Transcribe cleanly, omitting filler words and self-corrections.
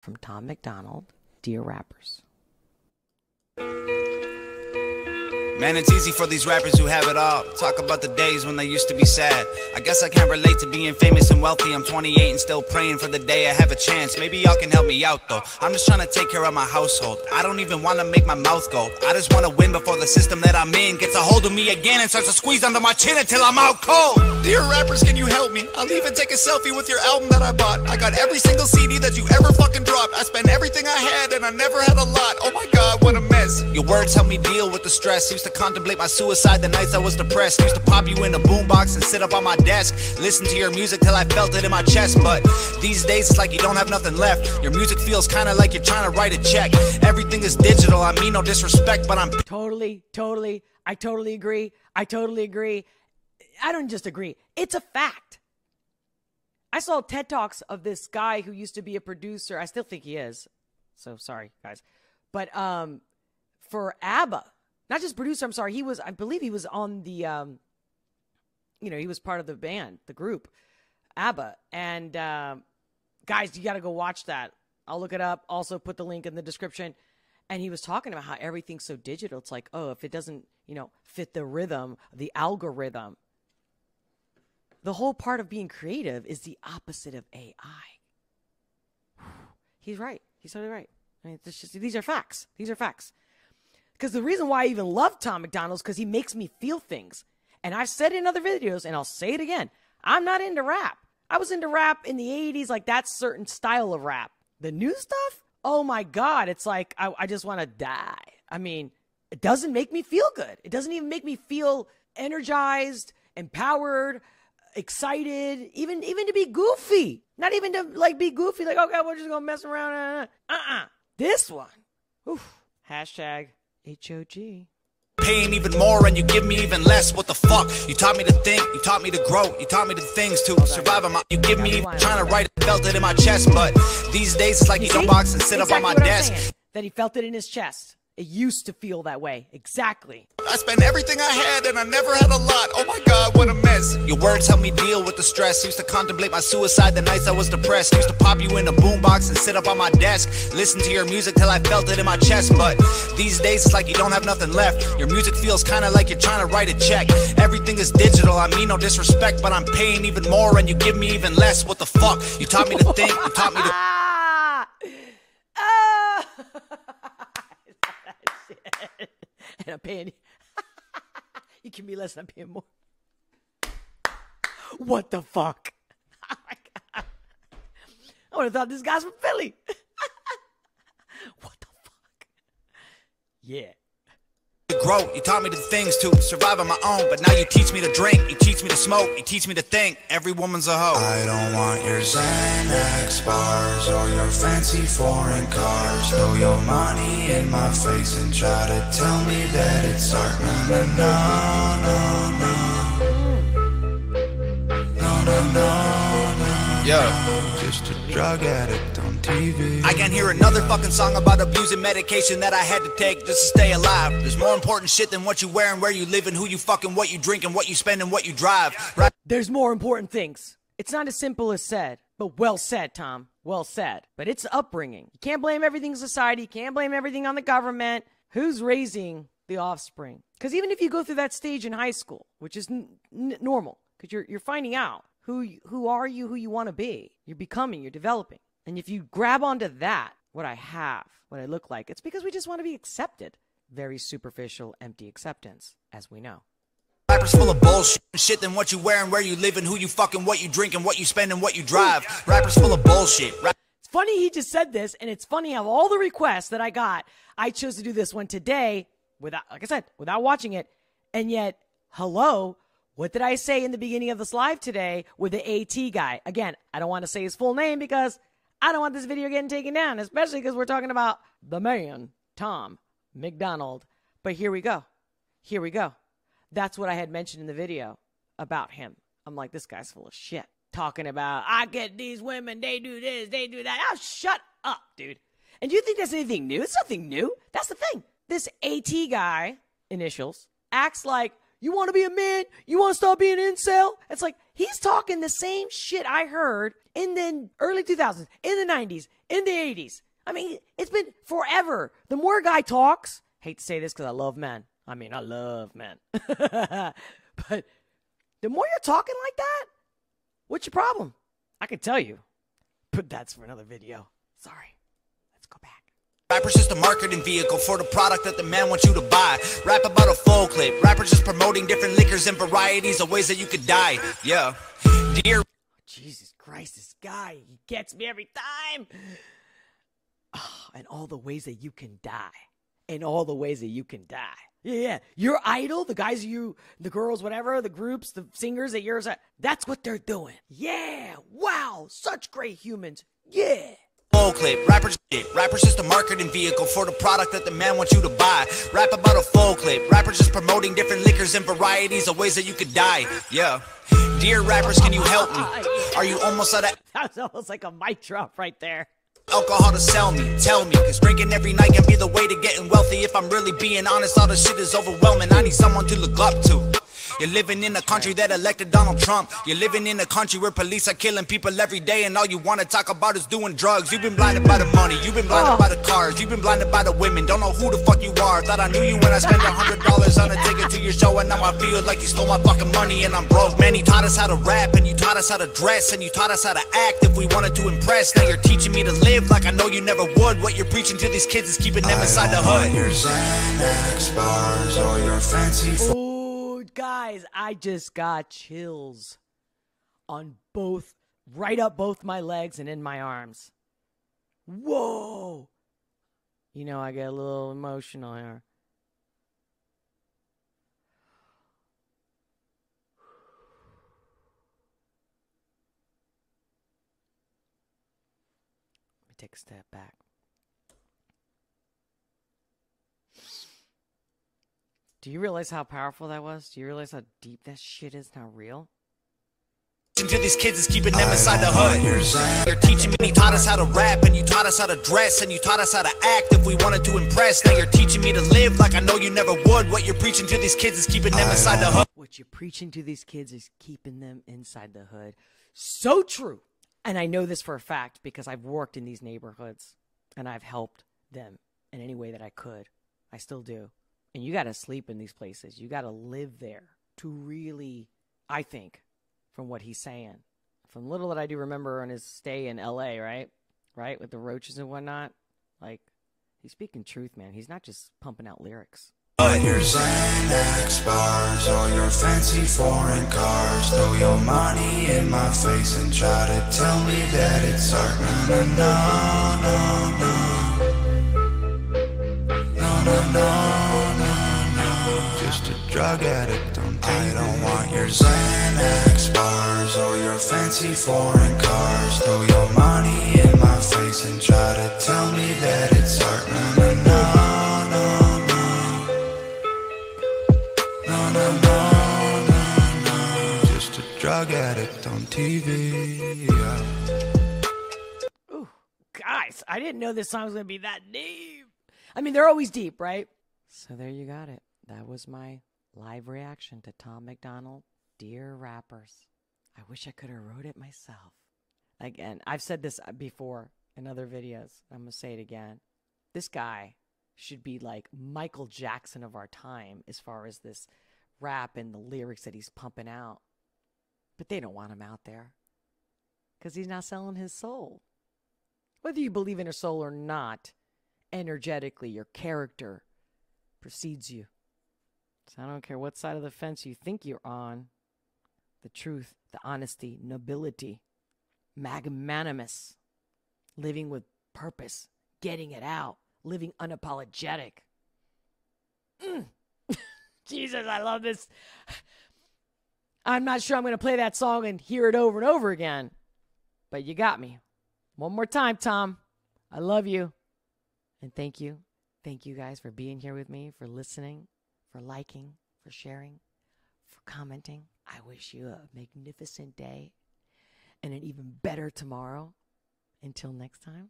From Tom MacDonald, Dear Rappers. Man, it's easy for these rappers who have it all. Talk about the days when they used to be sad. I guess I can't relate to being famous and wealthy. I'm 28 and still praying for the day I have a chance. Maybe y'all can help me out though. I'm just trying to take care of my household. I don't even want to make my mouth go. I just want to win before the system that I'm in gets a hold of me again and starts to squeeze under my chin until I'm out cold. Dear rappers, can you help me? I'll even take a selfie with your album that I bought. I got every single CD that you ever fucking dropped. I spent everything I had and I never had a lot. Oh my god, what a mess. Your words help me deal with the stress. Used to contemplate my suicide the nights I was depressed. Used to pop you in a boombox and sit up on my desk, listen to your music till I felt it in my chest. But these days it's like you don't have nothing left. Your music feels kinda like you're trying to write a check. Everything is digital, I mean no disrespect, but I'm Totally agree. I totally agree. I don't just agree. It's a fact. I saw TED Talks of this guy who used to be a producer. I still think he is. So sorry, guys. But for ABBA, not just producer, I'm sorry. I believe he was on the, he was part of the band, the group, ABBA. And guys, you got to go watch that. I'll look it up. Also put the link in the description. And he was talking about how everything's so digital. It's like, oh, if it doesn't, fit the rhythm, the algorithm. The whole part of being creative is the opposite of AI. He's right. He's totally right. I mean, these are facts. These are facts. Because the reason why I even love Tom MacDonald is because he makes me feel things. And I've said it in other videos, and I'll say it again. I'm not into rap. I was into rap in the 80s, like that certain style of rap. The new stuff? Oh my God. It's like, I just want to die. I mean, it doesn't make me feel good. It doesn't even make me feel energized, empowered, excited, even to be goofy. Not even to be goofy, like, okay, we're just going to mess around. This one. Oof. Hashtag HOG. paying even more and you give me even less. What the fuck? You taught me to think, you taught me to grow, you taught me the things to survive. You give me trying to write it, felt it in my chest, but these days it's like you don't box and sit up on my desk. That he felt it in his chest. It used to feel that way. Exactly. I spent everything I had and I never had a lot. Oh my God, what a mess. Your words help me deal with the stress. Used to contemplate my suicide the nights I was depressed. Used to pop you in a boombox and sit up on my desk, listen to your music till I felt it in my chest. But these days it's like you don't have nothing left. Your music feels kind of like you're trying to write a check. Everything is digital, I mean no disrespect, but I'm paying even more and you give me even less. What the fuck? You taught me to think, you taught me to... And I'm paying you. You give me less and I'm paying more. What the fuck? Oh my God. I would have thought this guy's from Philly. What the fuck? Yeah. Grow, you taught me the things to survive on my own, but now you teach me to drink, you teach me to smoke, you teach me to think. Every woman's a hoe. I don't want your Xanax bars or your fancy foreign cars. Throw your money in my face and try to tell me that it's art. No, no, no. Yeah. Just a drug addict on TV. I can't hear another fucking song about abusing medication that I had to take just to stay alive. There's more important shit than what you wear and where you live and who you fucking, what you drink and what you spend and what you drive. Right? There's more important things. It's not as simple as said, but well said, Tom. Well said. But it's upbringing. You can't blame everything on society. You can't blame everything on the government. Who's raising the offspring? Because even if you go through that stage in high school, which is normal, because you're finding out who are you, who you want to be. You're becoming, you're developing. And if you grab onto that, what I have, what I look like, it's because we just want to be accepted. Very superficial, empty acceptance, as we know. Rappers full of bullshit, shit than what you wear and where you live and who you fucking, what you drink and what you spend and what you drive. Rappers full of bullshit. It's funny he just said this, and it's funny how all the requests that I got, I chose to do this one today without, like I said, without watching it. And yet, hello, what did I say in the beginning of this live today with the AT guy? Again, I don't want to say his full name because I don't want this video getting taken down, especially because we're talking about the man, Tom MacDonald. But here we go. Here we go. That's what I had mentioned in the video about him. I'm like, this guy's full of shit. Talking about, I get these women, they do this, they do that. Oh, shut up, dude. And you think that's anything new? It's nothing new. That's the thing. This AT guy, initials, acts like, you want to be a man? You want to stop being an incel? It's like, He's talking the same shit I heard in the early 2000s, in the 90s, in the 80s. I mean, it's been forever. The more a guy talks, hate to say this because I love men. I mean, I love men. But the more you're talking like that, what's your problem? I can tell you. But that's for another video. Sorry. Let's go back. Rapper's just a marketing vehicle for the product that the man wants you to buy. Rap about a full clip. Rappers just promoting different liquors and varieties of ways that you could die. Yeah. Dear. Jesus Christ, this guy, he gets me every time. Oh, and all the ways that you can die. And all the ways that you can die. Yeah. Your idol, the guys the girls, whatever, the groups, the singers that yours, that's what they're doing. Yeah. Wow. Such great humans. Yeah. Full clip. Rappers just a marketing vehicle for the product that the man wants you to buy. Rap about a full clip. Rappers just promoting different liquors and varieties of ways that you could die. Yeah. Dear rappers, can you help me? Are you almost out of... That was almost like a mic drop right there. Alcohol to sell me, tell me, cause drinking every night can be the way to getting wealthy. If I'm really being honest, all the shit is overwhelming. I need someone to look up to. You're living in a country that elected Donald Trump. You're living in a country where police are killing people every day, and all you want to talk about is doing drugs. You've been blinded by the money, you've been blinded by the cars, you've been blinded by the women. Don't know who the fuck you are. Thought I knew you when I spent $100 on a ticket to your show, and now I feel like you stole my fucking money and I'm broke. Man, you taught us how to rap, and you taught us how to dress, and you taught us how to act if we wanted to impress. Now you're teaching me to live like I know you never would. What you're preaching to these kids is keeping them inside the hood. Your Xanax bars or your fancy Guys, I just got chills on both, right up both my legs and in my arms. Whoa. You know, I get a little emotional here. Let me take a step back. Do you realize how powerful that was? Do you realize how deep that shit is, how real? To these kids is keeping them inside the hood. You're teaching me, you taught us how to rap, and you taught us how to dress, and you taught us how to act if we wanted to impress. Now you're teaching me to live like I know you never would. What you're preaching to these kids is keeping them inside the hood. What you're preaching to these kids is keeping them inside the hood. So true. And I know this for a fact because I've worked in these neighborhoods, and I've helped them in any way that I could. I still do. And you got to sleep in these places. You got to live there to really, I think, from what he's saying. From little that I do remember on his stay in L.A., right? Right? With the roaches and whatnot. Like, he's speaking truth, man. He's not just pumping out lyrics. Your Xanax bars or your fancy foreign cars. Throw your money in my face and try to tell me that it's art. No, no, no, no. No, no, no. Just a drug addict on TV. I don't want your Xanax bars or your fancy foreign cars. Throw your money in my face and try to tell me that it's art. No, no, no, no, no, no, no, no, no. Just a drug addict on TV. Yeah. Ooh, guys, I didn't know this song was gonna be that deep. I mean, they're always deep, right? So there you got it. That was my live reaction to Tom MacDonald, Dear Rappers. I wish I could have wrote it myself. Again, I've said this before in other videos. I'm going to say it again. This guy should be like Michael Jackson of our time as far as this rap and the lyrics that he's pumping out. But they don't want him out there because he's not selling his soul. Whether you believe in your soul or not, energetically, your character precedes you. So I don't care what side of the fence you think you're on. The truth, the honesty, nobility, magnanimous, living with purpose, getting it out, living unapologetic. Jesus, I love this. I'm not sure I'm going to play that song and hear it over and over again. But you got me. One more time, Tom. I love you. And thank you. Thank you guys for being here with me, for listening, for liking, for sharing, for commenting. I wish you a magnificent day and an even better tomorrow. Until next time.